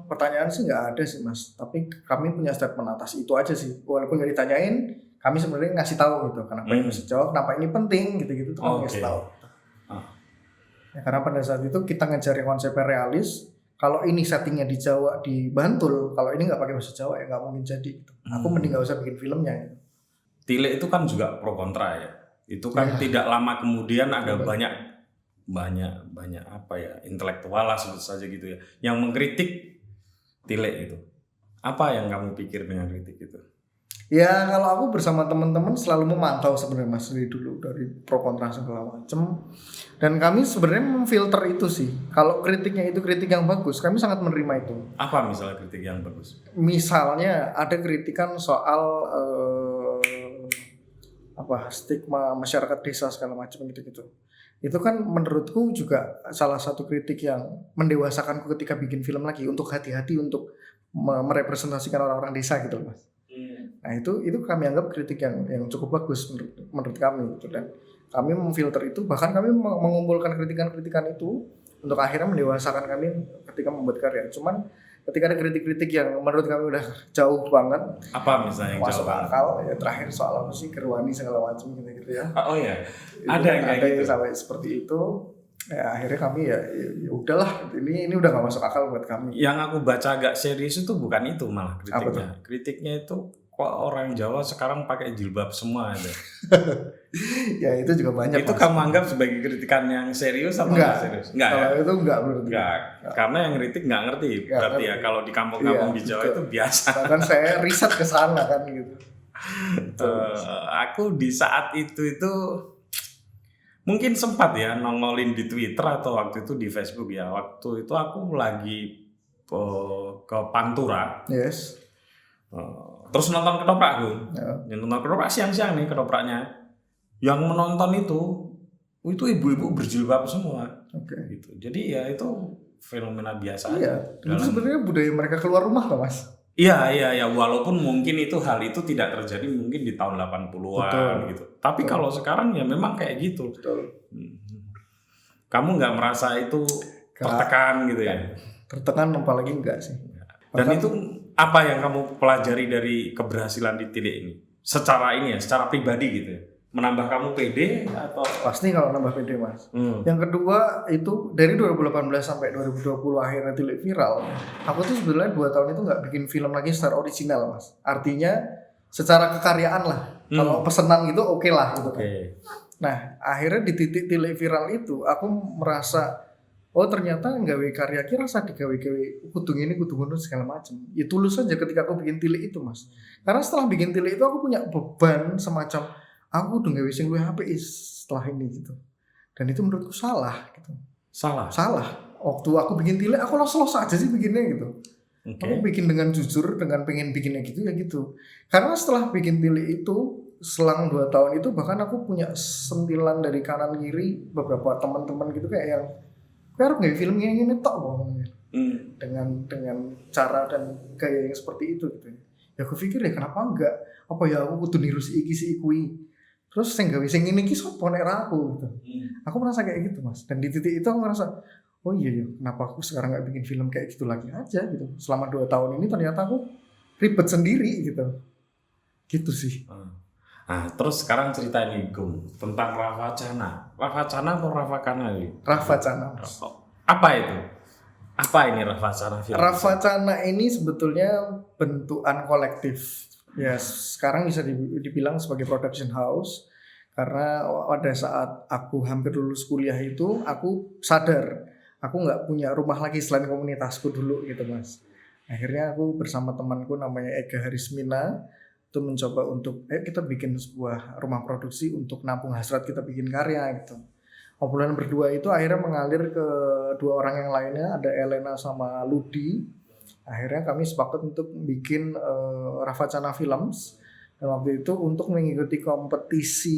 Pertanyaan sih nggak ada sih Mas. Tapi kami punya statement atas itu aja sih. Walaupun nggak ditanyain, kami sebenarnya ngasih tahu gitu kenapa ini bahasa Jawa, kenapa ini penting gitu-gitu tuh kami ngasih tahu. Ya, karena pada saat itu kita ngejar yang konsepnya realis. Kalau ini settingnya di Jawa di Bantul, kalau ini nggak pakai bahasa Jawa ya nggak mungkin jadi. Gitu. Aku mending nggak usah bikin filmnya. Gitu. Tilik itu kan juga pro kontra ya. Itu kan tidak lama kemudian ada banyak apa ya, intelektual lah sebut saja gitu ya, yang mengkritik Tilik itu. Apa yang kamu pikir dengan kritik itu? Ya kalau aku bersama teman-teman selalu memantau sebenarnya Mas dari dulu, dari pro kontra segala macam. Dan kami sebenarnya memfilter itu sih. Kalau kritiknya itu kritik yang bagus, kami sangat menerima itu. Apa misalnya kritik yang bagus? Misalnya ada kritikan soal stigma masyarakat desa segala macam gitu-gitu. Itu kan menurutku juga salah satu kritik yang mendewasakanku ketika bikin film lagi, untuk hati-hati untuk merepresentasikan orang-orang desa gitu Mas. Nah itu kami anggap kritik yang cukup bagus menurut kami gitu, dan kami memfilter itu, bahkan kami mengumpulkan kritikan-kritikan itu untuk akhirnya mendewasakan kami ketika membuat karya. Cuman ketika ada kritik-kritik yang menurut kami udah jauh banget, apa misalnya yang masuk jauh akal ya, terakhir soal apa sih Kerwani segala macam gitu ya. Oh ya, ada yang kayak gitu sampai seperti itu. Ya akhirnya kami ya udahlah, ini udah gak masuk akal buat kami. Yang aku baca agak serius itu bukan itu malah kritiknya. Kritiknya itu kok orang Jawa sekarang pakai jilbab semua ada. Ya itu juga banyak. Itu kamu anggap sebagai kritikan yang serius atau enggak serius? Enggak. Kalau ya? itu enggak menurut. Enggak. Karena yang kritik enggak ngerti. Berarti ya kalau di kampung-kampung di Jawa itu biasa. Bahkan saya riset ke sana kan gitu. Aku di saat itu mungkin sempat ya nongolin di Twitter atau waktu itu di Facebook ya. Waktu itu aku lagi ke Pantura. Yes. Terus nonton ketoprak tuh. Nonton ketoprak siang-siang nih ketopraknya. Yang menonton itu ibu-ibu berjilbab semua. Gitu. Jadi ya itu fenomena biasa. Iya. Itu sebenarnya budaya mereka keluar rumah loh Mas. Iya. Walaupun mungkin hal itu tidak terjadi mungkin di tahun 80-an gitu. Tapi kalau sekarang ya memang kayak gitu. Betul. Kamu nggak merasa itu tertekan gitu ya? Tertekan apalagi enggak sih. Dan itu apa yang kamu pelajari dari keberhasilan di Tilik ini? Secara pribadi gitu ya? Menambah kamu pede atau? Pasti kalau nambah pede Mas. Yang kedua itu dari 2018 sampai 2020 akhirnya Tilik viral. Aku tuh sebenarnya 2 tahun itu nggak bikin film lagi secara original Mas. Artinya secara kekaryaan lah. Kalau pesanan gitu oke lah gitu kan. Nah akhirnya di titik Tilik viral itu aku merasa ternyata nggawe karya kira rasa digawe-gawe kudu ini kudu ngono segala macam. Ya tulus aja ketika aku bikin Tilik itu Mas. Karena setelah bikin Tilik itu aku punya beban semacam aku udah nggawe sing luwih apik setelah ini gitu. Dan itu menurutku salah gitu. Salah. Waktu aku bikin Tilik aku los-los aja sih bikinnya gitu. Aku bikin dengan jujur, dengan pengen bikinnya gitu ya gitu. Karena setelah bikin Tilik itu selang 2 tahun itu bahkan aku punya sentilan dari kanan kiri beberapa teman-teman gitu kayak yang harus nggak film yang ini tok ngomongnya dengan cara dan gaya yang seperti itu gitu ya aku pikir ya kenapa enggak, apa ya aku kudu niru si ikui terus sing gawe sing ini ki sopo nek ra aku gitu. Aku merasa kayak gitu Mas, dan di titik itu aku merasa oh iya ya kenapa aku sekarang nggak bikin film kayak gitu lagi aja gitu. Selama 2 tahun ini ternyata aku ribet sendiri gitu sih. Nah, terus sekarang cerita ini Gung tentang Rafa Cana atau Rafa Kana ini? Rafa Cana. Apa itu? Apa ini Rafa Cana film? Rafa Cana ini sebetulnya bentukan kolektif. Ya, sekarang bisa dibilang sebagai production house karena pada saat aku hampir lulus kuliah itu aku sadar aku nggak punya rumah lagi selain komunitasku dulu gitu Mas. Akhirnya aku bersama temanku namanya Ega Harismina itu mencoba untuk kita bikin sebuah rumah produksi untuk nampung hasrat kita bikin karya gitu. Obrolan berdua itu akhirnya mengalir ke 2 orang yang lainnya, ada Elena sama Ludi. Akhirnya kami sepakat untuk bikin Rafa Cana Films, dan waktu itu untuk mengikuti kompetisi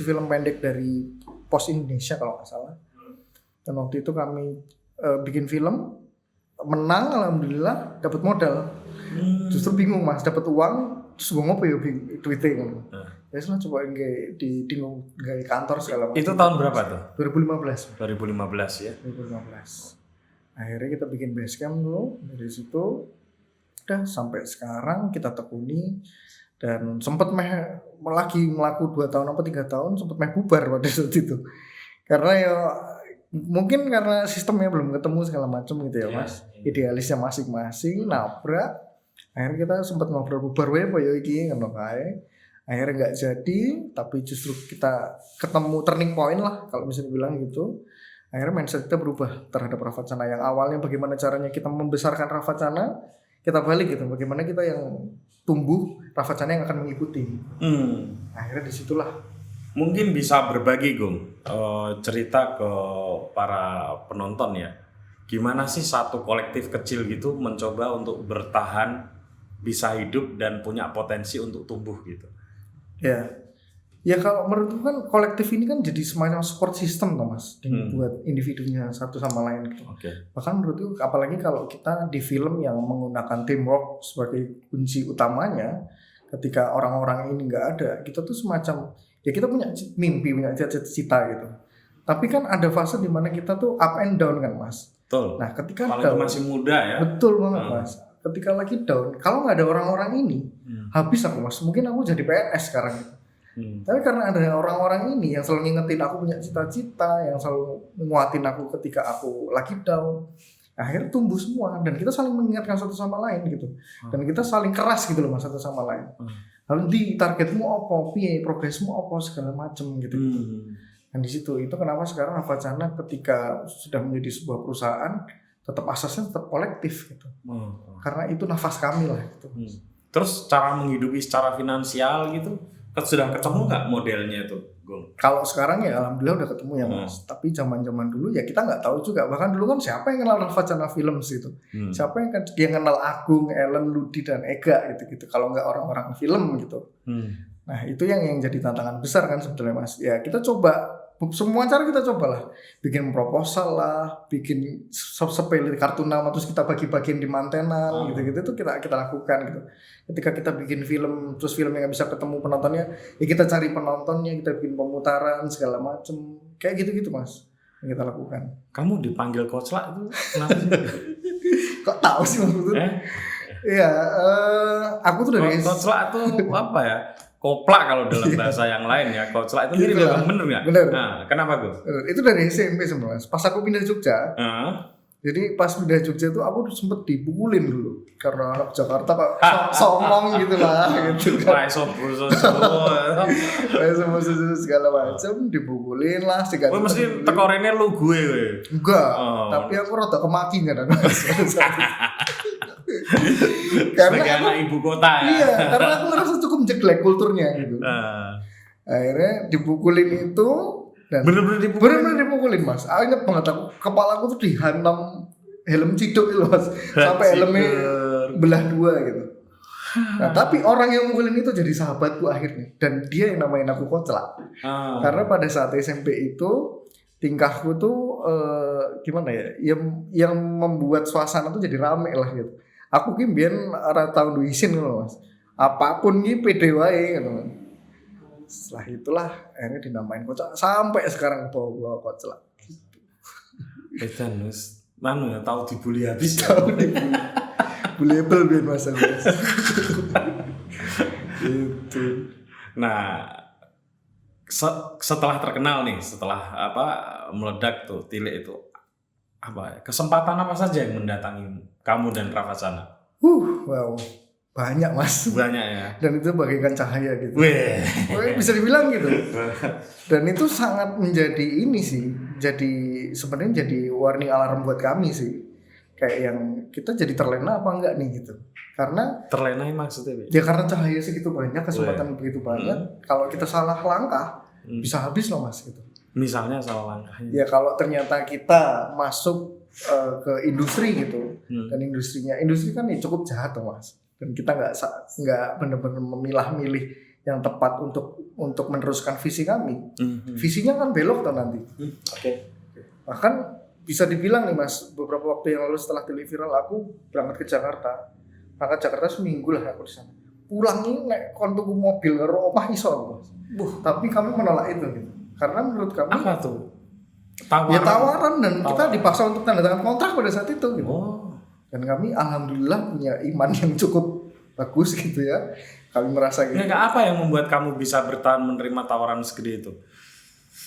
film pendek dari Pos Indonesia kalau nggak salah. Dan waktu itu kami bikin film, menang alhamdulillah, dapat modal. Justru bingung Mas, dapat uang terus gue ngopo ya duitnya kan. Ya sudah coba di kantor segala macam. Itu tahun berapa tuh? 2015 ya. 2015. Akhirnya kita bikin basecamp dulu, dari situ udah sampai sekarang kita tekuni. Dan sempat lagi melaku 2 tahun apa 3 tahun sempat bubar pada saat itu. Karena ya mungkin karena sistemnya belum ketemu segala macam gitu ya Mas. Idealisnya masing-masing nabrak. Akhirnya kita sempat ngobrol bubar wae apa ya iki ngono kae. Akhirnya nggak jadi, tapi justru kita ketemu turning point lah kalau bisa dibilang gitu. Akhirnya mindset kita berubah terhadap Ravacana yang awalnya bagaimana caranya kita membesarkan Ravacana, kita balik gitu. Bagaimana kita yang tumbuh, Ravacana yang akan mengikuti. Akhirnya disitulah. Mungkin bisa berbagi Gung, cerita ke para penonton ya. Gimana sih satu kolektif kecil gitu mencoba untuk bertahan, bisa hidup dan punya potensi untuk tumbuh gitu. Ya kalau menurutku kan kolektif ini kan jadi semacam support system toh Mas, buat individunya satu sama lain gitu. Bahkan menurutku apalagi kalau kita di film yang menggunakan teamwork sebagai kunci utamanya, ketika orang-orang ini nggak ada, kita tuh semacam ya kita punya mimpi, punya cita-cita gitu. Tapi kan ada fase di mana kita tuh up and down kan Mas. Betul. Nah ketika apalagi down, masih muda ya. Betul banget Mas. Ketika lagi down, kalau nggak ada orang-orang ini, habis aku Mas. Mungkin aku jadi PNS sekarang. Tapi karena ada orang-orang ini yang selalu ngingetin aku punya cita-cita, yang selalu nguatin aku ketika aku lagi down, akhirnya tumbuh semua dan kita saling mengingatkan satu sama lain gitu. Dan kita saling keras gitu loh Mas satu sama lain. Nanti targetmu apa, piye, progresmu apa segala macem gitu. Dan di situ itu kenapa sekarang Ravacana ketika sudah menjadi sebuah perusahaan tetap asasnya tetap kolektif gitu. Karena itu nafas kami lah gitu. Terus cara menghidupi secara finansial gitu sudah ketemu nggak modelnya itu, Gung? Kalau sekarang ya alhamdulillah udah ketemu ya Mas. Tapi zaman-zaman dulu ya kita nggak tahu juga. Bahkan dulu kan siapa yang kenal Ravacana Films itu? Siapa yang kenal Agung, Ellen, Ludi dan Ega gitu-gitu. Kalau nggak orang-orang film gitu. Nah itu yang jadi tantangan besar kan sebetulnya Mas. Ya kita coba semua cara kita cobalah, bikin proposal lah, bikin sepele kartu nama terus kita bagi-bagiin di mantenan gitu-gitu itu kita lakukan gitu. Ketika kita bikin film terus filmnya nggak bisa ketemu penontonnya, ya kita cari penontonnya, kita bikin pemutaran segala macem kayak gitu-gitu Mas yang kita lakukan. Kamu dipanggil Coach Lak itu kenapa sih? Kok tahu sih maksudnya? Iya, aku tuh dari Coach Lak itu apa ya? Koplak kalau dalam bahasa yang lain ya, Coach Lak itu mirip ya, bener nggak? Bener. Nah, kenapa Gus? Itu dari SMP sebenarnya. Pas aku pindah Jogja, jadi pas pindah Jogja tuh aku sempet dipukulin dulu karena anak Jakarta kok songong gitu lah, gitu kan. Segala macam dipukulin lah. Oh, mesti tekorennya lu gue. Enggak, tapi aku rada kemaki kan. Karena sebagai anak ibu kota ya. Iya, karena aku ngerasa cukup jelek kulturnya gitu. Akhirnya dipukulin itu dan bener-bener dipukulin Mas. Ingat banget aku, kepala aku tuh dihantam helm ciduk itu Mas. Sampai helmnya belah dua gitu. Nah, tapi orang yang mukulin itu jadi sahabatku akhirnya dan dia yang namain aku Coach Lak. Karena pada saat SMP itu tingkahku tuh gimana ya? Yang membuat suasana tuh jadi rame lah gitu. Aku ki mbiyen ora tau duwe isin ngono Mas. Apapun ki pede wae gitu. Setelah itulah akhirnya dinamain Coach Lak sampai sekarang bawa Coach Lak. Edan wis manu ya tau dibully habis. Tau dibully. Bulable biar Mas. Itu. Nah, setelah terkenal nih, setelah meledak tuh Tilik itu kesempatan apa saja yang mendatangi kamu dan Ravacana? Wow, banyak Mas. Banyak ya. Dan itu bagaikan cahaya gitu. Bisa dibilang gitu. Dan itu sangat menjadi ini sih. Jadi sebenarnya jadi warning alarm buat kami sih. Kayak yang kita jadi terlena apa enggak nih gitu. Karena terlena maksudnya? Ya karena cahaya segitu banyak, kesempatan begitu banyak. Kalau kita salah langkah, bisa habis loh Mas gitu. Misalnya salah langkahnya. Ya kalau ternyata kita masuk ke industri gitu, dan industri kan ya cukup jahat tuh Mas. Dan kita nggak benar-benar memilah-milih yang tepat untuk meneruskan visi kami. Visinya kan belok tuh nanti. Bahkan bisa dibilang nih Mas, beberapa waktu yang lalu setelah Tilik viral aku berangkat ke Jakarta. Berangkat Jakarta seminggu lah aku di sana. Pulang ini naik kontuku mobil karo omah iso Mas. Tapi kami menolak itu gitu. Karena menurut kami apa tuh? Tawaran dan kita dipaksa untuk tanda tangan kontrak pada saat itu gitu. Dan kami alhamdulillah punya iman yang cukup bagus gitu ya. Kami merasa gitu. Nggak, apa yang membuat kamu bisa bertahan menerima tawaran segede itu?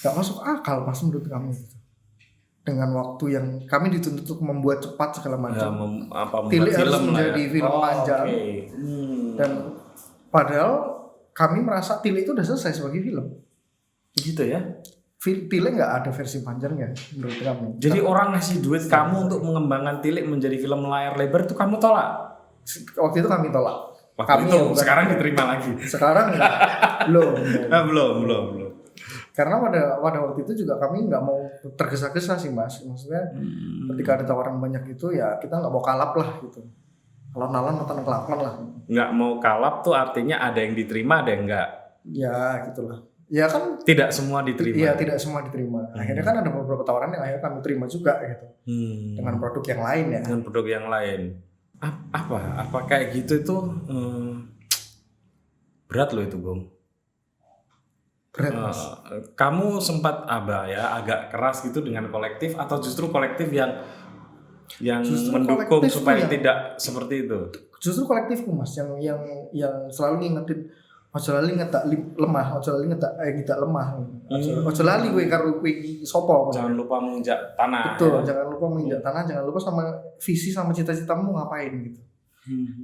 Gak masuk akal pas menurut kami gitu. Dengan waktu yang kami dituntut untuk membuat cepat segala Ya, macam. membuat Tilly harus film lah menjadi ya. film panjang. Okay. Dan padahal kami merasa Tilly itu udah selesai sebagai film. Gitu ya. Tilly nggak ada versi panjangnya menurut kami. Jadi orang ngasih duit kamu untuk mengembangkan Tilik menjadi film layar lebar itu kamu tolak? Waktu itu kami tolak. Waktu itu, sekarang diterima lagi. Sekarang enggak. belum. Belum. Karena pada waktu itu juga kami nggak mau tergesa-gesa sih Mas. Maksudnya ketika ada tawaran banyak itu ya kita nggak mau kalap lah gitu. Kalau nalan atau ngelakukan lah. Nggak mau kalap tuh artinya ada yang diterima, ada yang enggak. Ya gitulah. Ya kan tidak semua diterima. Iya, tidak semua diterima. Akhirnya kan ada beberapa tawaran yang akhirnya kami terima juga gitu. Dengan produk yang lain ya. Dengan produk yang lain. Apa kayak gitu itu berat loh itu, Gong. Berat, Mas. Kamu sempat agak keras gitu dengan kolektif atau justru kolektif yang justru mendukung supaya tidak seperti itu? Justru kolektifku Mas yang selalu ngingetin ojo lali ngetak lemah, ojo lali ngetak lemah. Ojo lali kowe karo kowe sapa. Jangan lupa menginjak tanah. Betul, ya? jangan lupa menginjak tanah, jangan lupa sama visi sama cita-citamu ngapain gitu.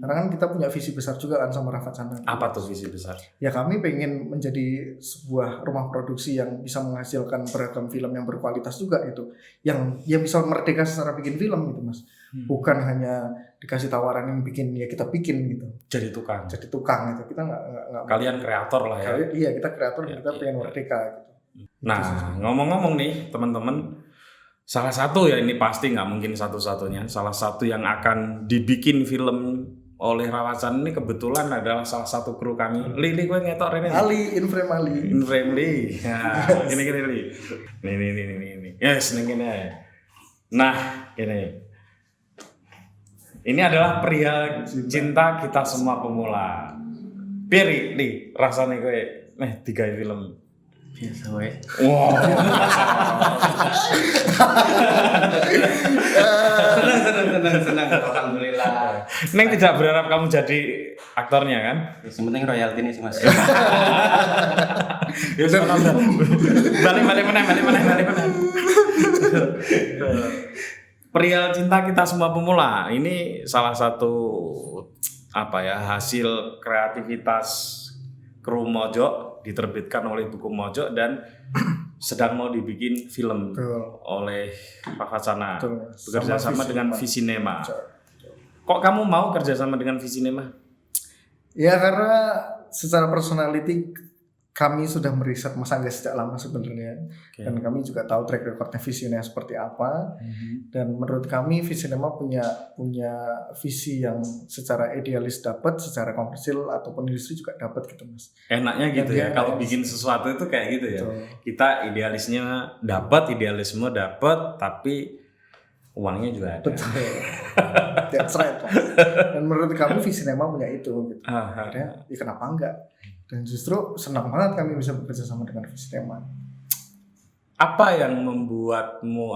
Karena kan kita punya visi besar juga kan sama Rafa Chandra. Apa tuh visi besar? Ya kami pengen menjadi sebuah rumah produksi yang bisa menghasilkan beragam film yang berkualitas juga gitu. Yang bisa merdeka secara bikin film gitu Mas. Bukan hanya dikasih tawaran yang bikin ya kita bikin gitu. Jadi tukang gitu. Kita nggak. Kalian kreator lah ya. Iya kita kreator, kita pengen merdeka gitu. Nah ngomong-ngomong nih teman-teman, salah satu ya ini pasti nggak mungkin satu-satunya. Salah satu yang akan dibikin film oleh Rawacan ini kebetulan adalah salah satu kru kami. Li gue ngetok Rene. Ali, Inframe Ali. Li. Nah, gini Li. Nih. Yes, gini. Nah, gini. Ini adalah pria cinta kita semua pemula. Piri, Li, rasanya gue tiga film. Biasa we. Wow. Senang. Alhamdulillah. Neng tidak berharap kamu jadi aktornya kan? Yang penting royalti nih sih Mas. Ya balik mana. Perihal cinta kita semua pemula. Ini salah satu hasil kreativitas kru Mojok, diterbitkan oleh buku Mojok dan sedang mau dibikin film oleh Pak Facana. Bekerja sama dengan Visinema. Kok kamu mau kerja sama dengan Visinema? Ya karena secara personality kami sudah meriset Mas Angga sejak lama sebenarnya. Dan kami juga tahu track recordnya Visinema seperti apa. Dan menurut kami Visinema punya visi yang secara idealis dapat, secara komersil ataupun industri juga dapat gitu Mas. Enaknya gitu ya, kalau bikin sesuatu itu kayak gitu ya. Kita idealisnya dapat, idealisme dapat, tapi uangnya juga ada. Betul. That's right. Dan menurut kami Visinema punya itu gitu. Akhirnya ya kenapa enggak? Dan justru senang banget kami bisa bekerja sama dengan Visinema. Apa yang membuatmu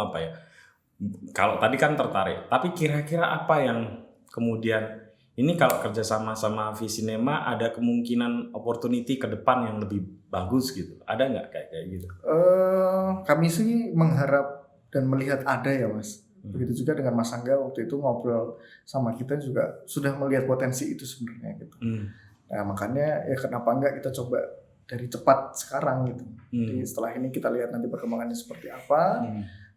kalau tadi kan tertarik, tapi kira-kira apa yang kemudian ini kalau kerja sama Visinema ada kemungkinan opportunity ke depan yang lebih bagus gitu? Ada nggak kayak gitu? Kami sih mengharap dan melihat ada ya Mas. Begitu juga dengan Mas Angga waktu itu ngobrol sama kita juga sudah melihat potensi itu sebenarnya gitu. Nah makanya ya kenapa enggak kita coba dari cepat sekarang gitu. Jadi setelah ini kita lihat nanti perkembangannya seperti apa.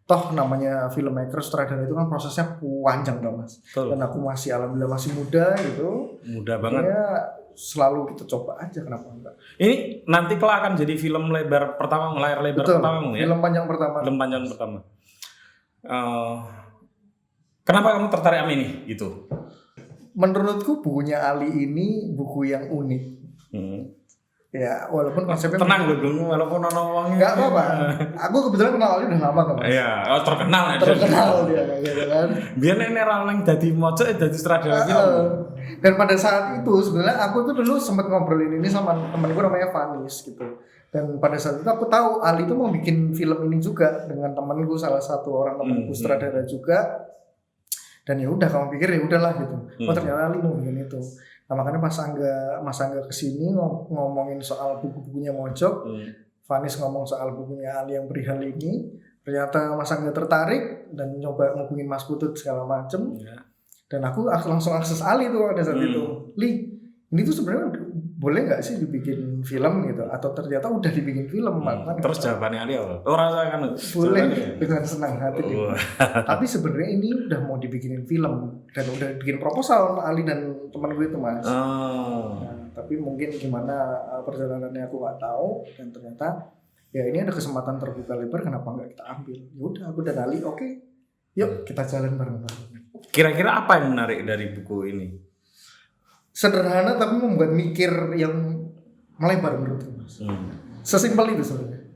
Toh namanya filmmaker, sutradara itu kan prosesnya panjang dong Mas. Dan aku alhamdulillah masih muda gitu. Muda banget. Ya selalu kita coba aja, kenapa enggak. Ini nanti kelak akan jadi film lebar pertama, layar lebar pertama ya? Film panjang pertama. Kenapa kamu tertarik sama ini gitu? Menurutku bukunya Ali ini buku yang unik. Ya walaupun konsepnya tenang dulu, walaupun ono wongnya. Enggak apa-apa. Aku kebetulan kenal Ali udah lama kan. Iya, terkenal dia gitu kan. Biar nek orang dadi Mojok dadi sutradara film. Dan pada saat itu sebenarnya aku tuh dulu sempat ngobrolin ini sama temanku namanya Vanis gitu. Dan pada saat itu aku tahu Ali itu mau bikin film ini juga dengan temanku, salah satu orang temanku sutradara juga. Dan ya udah kamu pikir ya udahlah gitu. Oh ternyata Ali mau bikin itu. Nah makanya Mas Angga kesini ngomongin soal buku-bukunya Mojok, Vanis ngomong soal bukunya Ali yang perihal ini. Ternyata Mas Angga tertarik dan nyoba ngubungin Mas Putut segala macem. Dan aku langsung akses Ali tuh pada saat itu. Li, ini tuh sebenarnya boleh nggak sih dibikin film gitu? Atau ternyata udah dibikin film? Terus jawabannya Ali apa? Oh rasakan. Boleh dengan senang hati. Tapi sebenarnya ini udah mau dibikinin film dan udah bikin proposal sama Ali dan teman gue itu Mas. Nah, tapi mungkin gimana perjalanannya aku nggak tahu dan ternyata ya ini ada kesempatan terbuka lebar, kenapa nggak kita ambil? Ya udah aku dan Ali oke. Yuk kita jalan bareng-bareng. Kira-kira apa yang menarik dari buku ini? Sederhana tapi membuat mikir yang melebar menurutku Mas. Sesimpel itu sebenarnya.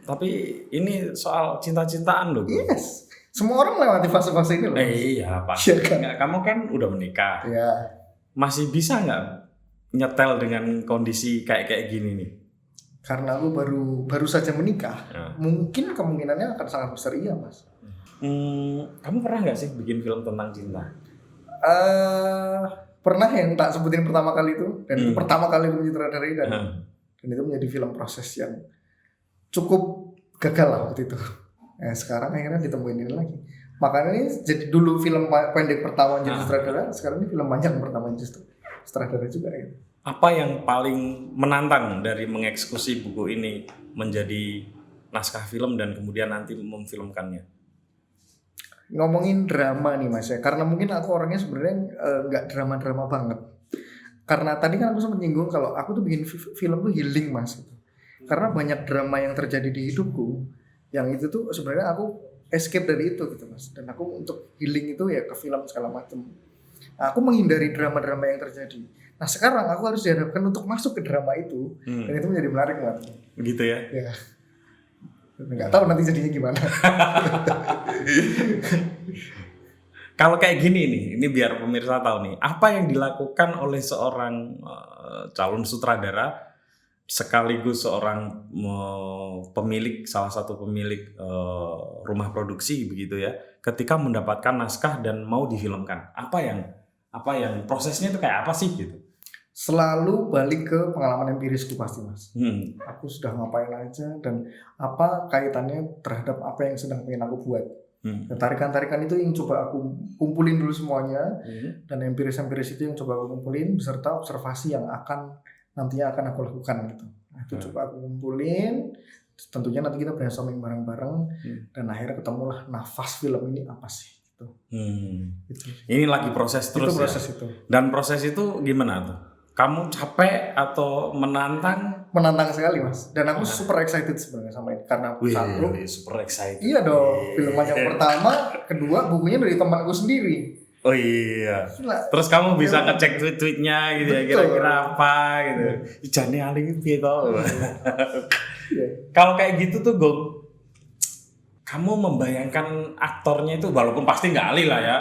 Tapi ini soal cinta-cintaan loh. Yes. Semua orang melewati fase-fase ini loh. Iya Pak. Iya kan? Kamu kan udah menikah. Iya. Masih bisa nggak nyetel dengan kondisi kayak gini nih? Karena aku baru saja menikah, mungkin kemungkinannya akan sangat besar iya Mas. Kamu pernah nggak sih bikin film tentang cinta? Pernah yang tak sebutin pertama kali itu dan itu pertama kali aku menyutradarai dan itu menjadi film proses yang cukup gagal lah waktu itu. Sekarang akhirnya ditemuin ini lagi. Makanya ini jadi dulu film pendek pertama jadi sutradara, sekarang ini film panjang pertama justru sutradara juga gitu. Apa yang paling menantang dari mengeksekusi buku ini menjadi naskah film dan kemudian nanti memfilmkannya? Ngomongin drama nih Mas ya, karena mungkin aku orangnya sebenarnya nggak drama-drama banget. Karena tadi kan aku sempat nyinggung kalau aku tuh bikin film tuh healing Mas. Karena banyak drama yang terjadi di hidupku, yang itu tuh sebenarnya aku escape dari itu gitu Mas. Dan aku untuk healing itu ya ke film segala macam. Nah, aku menghindari drama-drama yang terjadi. Nah sekarang aku harus dihadapkan untuk masuk ke drama itu, dan itu menjadi menarik banget. Gitu ya? Ya. Nggak tahu nanti jadinya gimana. Kalau kayak gini nih, ini biar pemirsa tahu nih, apa yang dilakukan oleh seorang calon sutradara sekaligus seorang pemilik, salah satu pemilik rumah produksi begitu ya, ketika mendapatkan naskah dan mau difilmkan, apa yang prosesnya itu kayak apa sih gitu? Selalu balik ke pengalaman empirisku pasti Mas. Aku sudah ngapain aja dan apa kaitannya terhadap apa yang sedang pengen aku buat. Dan tarikan-tarikan itu yang coba aku kumpulin dulu semuanya, dan empiris-empiris itu yang coba aku kumpulin beserta observasi yang nantinya akan aku lakukan gitu. Nah, itu coba aku kumpulin, tentunya nanti kita brainstorming bareng-bareng, dan akhirnya ketemulah nafas film ini apa sih gitu. Gitu. Ini lagi proses terus itu proses ya? itu. Dan proses itu gimana tuh? Kamu capek atau menantang? Menantang sekali Mas, dan aku super excited sebenarnya sama ini karena satu, super excited. Iya dong, film yang pertama, kedua bukunya dari temanku sendiri. Oh iya. Gila. Terus kamu bisa ngecek tweet-tweetnya gitu ya, kira-kira apa gitu. Jane Ali piye to. Kalau kayak gitu tuh kamu membayangkan aktornya itu walaupun pasti nggak Ali lah ya.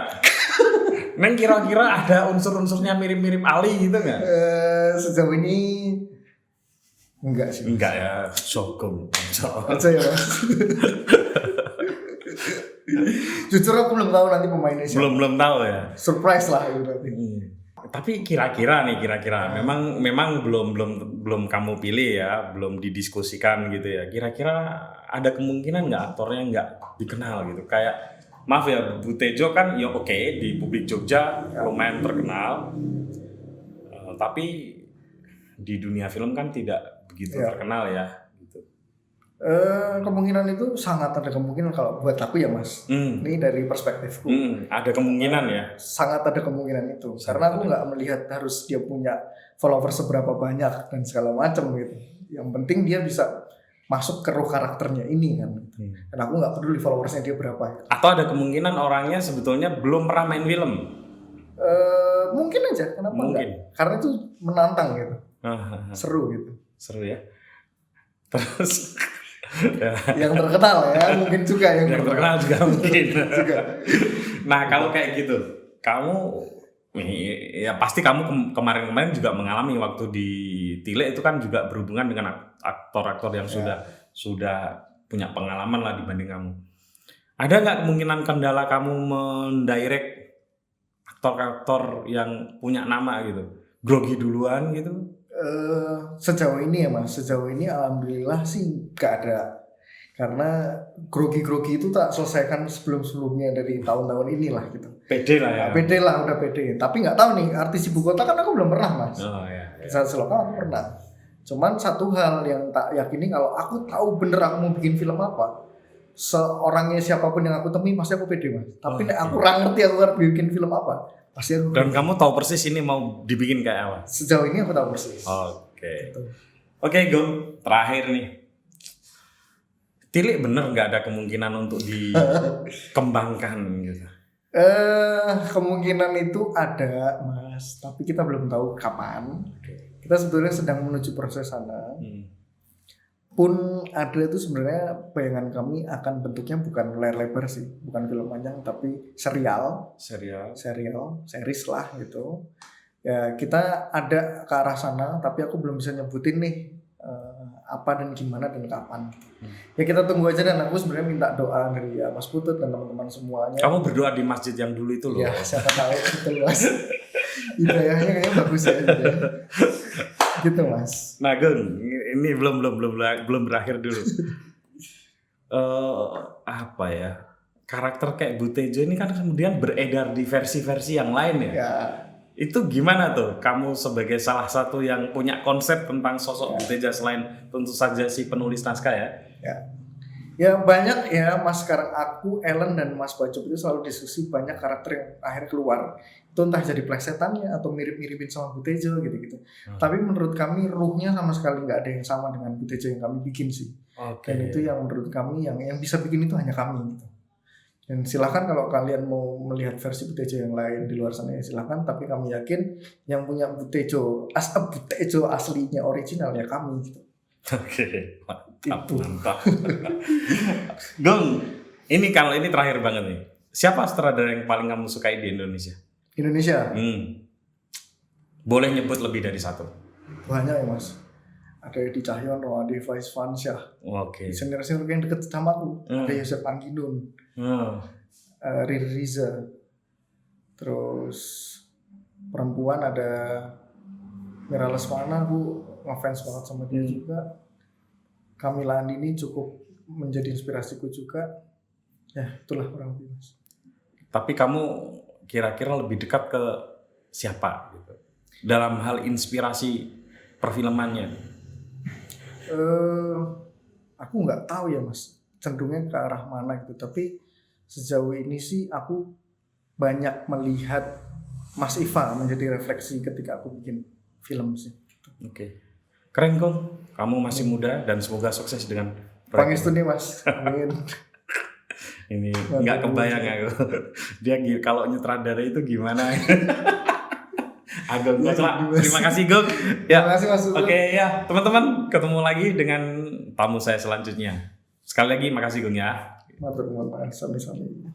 Neng kira-kira ada unsur-unsurnya mirip-mirip Ali gitu nggak? Sejauh ini enggak sih. Enggak ya, sogong. Aja ya Mas. Jujur aku belum tahu nanti pemainnya siapa. Belum tahu ya. Surprise lah itu nanti. Tapi kira-kira memang belum kamu pilih ya, belum didiskusikan gitu ya. Kira-kira ada kemungkinan nggak aktornya nggak dikenal gitu? Kayak maaf ya, Bu Tejo kan ya oke, di publik Jogja lumayan terkenal, tapi di dunia film kan tidak begitu terkenal ya. Gitu. Kemungkinan itu sangat ada kemungkinan kalau buat aku ya Mas. Ini dari perspektifku. Ada kemungkinan ya. Sangat ada kemungkinan itu. Karena aku nggak melihat harus dia punya follower seberapa banyak dan segala macam gitu. Yang penting dia bisa masuk ke roh karakternya ini kan. Dan aku nggak peduli followersnya dia berapa. Atau ada kemungkinan orangnya sebetulnya belum pernah main film. Mungkin aja, kenapa enggak? Karena itu menantang gitu. Seru gitu. Seru ya. Terus yang terkenal ya, mungkin juga yang terkenal juga mungkin. Nah, kalau kayak gitu, kamu ya pasti kamu kemarin juga mengalami waktu di Tile itu kan juga berhubungan dengan aktor-aktor yang sudah punya pengalaman lah dibanding kamu. Ada nggak kemungkinan kendala kamu mendirect aktor-aktor yang punya nama gitu? Grogi duluan gitu? Sejauh ini ya mas, sejauh ini alhamdulillah sih gak ada. Karena grogi-grogi itu tak selesaikan sebelum-sebelumnya dari tahun-tahun inilah gitu. Pede lah ya. Nah, pede lah, udah pede. Tapi nggak tahu nih artis ibu kota kan aku belum pernah mas. Oh ya. Artis lokal aku pernah. Cuman satu hal yang tak yakini kalau aku tahu bener aku mau bikin film apa, seorangnya siapapun yang aku temui pasti aku pede mas. Tapi nek aku kurang ngerti aku harus bikin film apa, pasti aku. Dan kamu tahu persis ini mau dibikin kayak apa? Sejauh ini aku tahu persis. Oke. Gitu. Oke, Gong. Terakhir nih. Tilik bener nggak ada kemungkinan untuk dikembangkan gitu? Kemungkinan itu ada mas, tapi kita belum tahu kapan. Kita sebetulnya sedang menuju proses sana. Pun ada itu sebenarnya bayangan kami akan bentuknya bukan layar lebar sih, bukan film panjang tapi serial, series lah gitu. Ya kita ada ke arah sana, tapi aku belum bisa nyebutin nih apa dan gimana dan kapan. Ya kita tunggu aja, dan aku sebenarnya minta doa dari Mas Putut dan teman-teman semuanya. Kamu berdoa di masjid yang dulu itu loh. Ya siapa tahu gitu mas. Hidayahnya kayaknya bagus ya. Gitu mas. Nah Gong, ini belum berakhir dulu. Apa ya? Karakter kayak Butejo ini kan kemudian beredar di versi-versi yang lain ya. Ya. Itu gimana tuh? Kamu sebagai salah satu yang punya konsep tentang sosok Butejo selain tentu saja si penulis naskah ya? Ya banyak ya mas, sekarang aku, Ellen dan Mas Bajuk itu selalu diskusi banyak karakter yang akhirnya keluar. Itu entah jadi plesetannya atau mirip-miripin sama Butejo gitu-gitu. Tapi menurut kami ruhnya sama sekali nggak ada yang sama dengan Butejo yang kami bikin sih. Dan itu yang menurut kami yang bisa bikin itu hanya kami gitu. Dan silahkan kalau kalian mau melihat versi Butejo yang lain di luar sana ya silahkan. Tapi kami yakin yang punya Butejo aslinya original ya kami gitu. Oke, mantap. Gong, ini kalau ini terakhir banget nih. Siapa sutradara yang paling kamu sukai di Indonesia? Indonesia? Boleh nyebut lebih dari satu? Banyak ya mas. Ada Edi Cahyono, ada Faiz Fansyah. Oke. Senior-senior yang deket sama aku. Ada Yosef Angginun. Riri Riza. Terus perempuan ada Mira Lesmana, aku ngefans banget sama dia juga. Kamila Andini cukup menjadi inspirasiku juga. Ya itulah kurang lebih mas. Tapi kamu kira-kira lebih dekat ke siapa gitu? Dalam hal inspirasi perfilmannya? Aku nggak tahu ya mas, cenderungnya ke arah mana gitu. Tapi sejauh ini sih aku banyak melihat Mas Iva menjadi refleksi ketika aku bikin film sih. Oke. Keren Kong, kamu masih muda dan semoga sukses dengan Pangestu nih mas, amin. Ini nggak kebayang aku. Dia kalau nyutradara itu gimana? Agak terima kasih Gong. Ya. Terima kasih Mas. Oke ya teman-teman, ketemu lagi dengan tamu saya selanjutnya. Sekali lagi makasih Gong ya. Matur nuwun, sami-sami.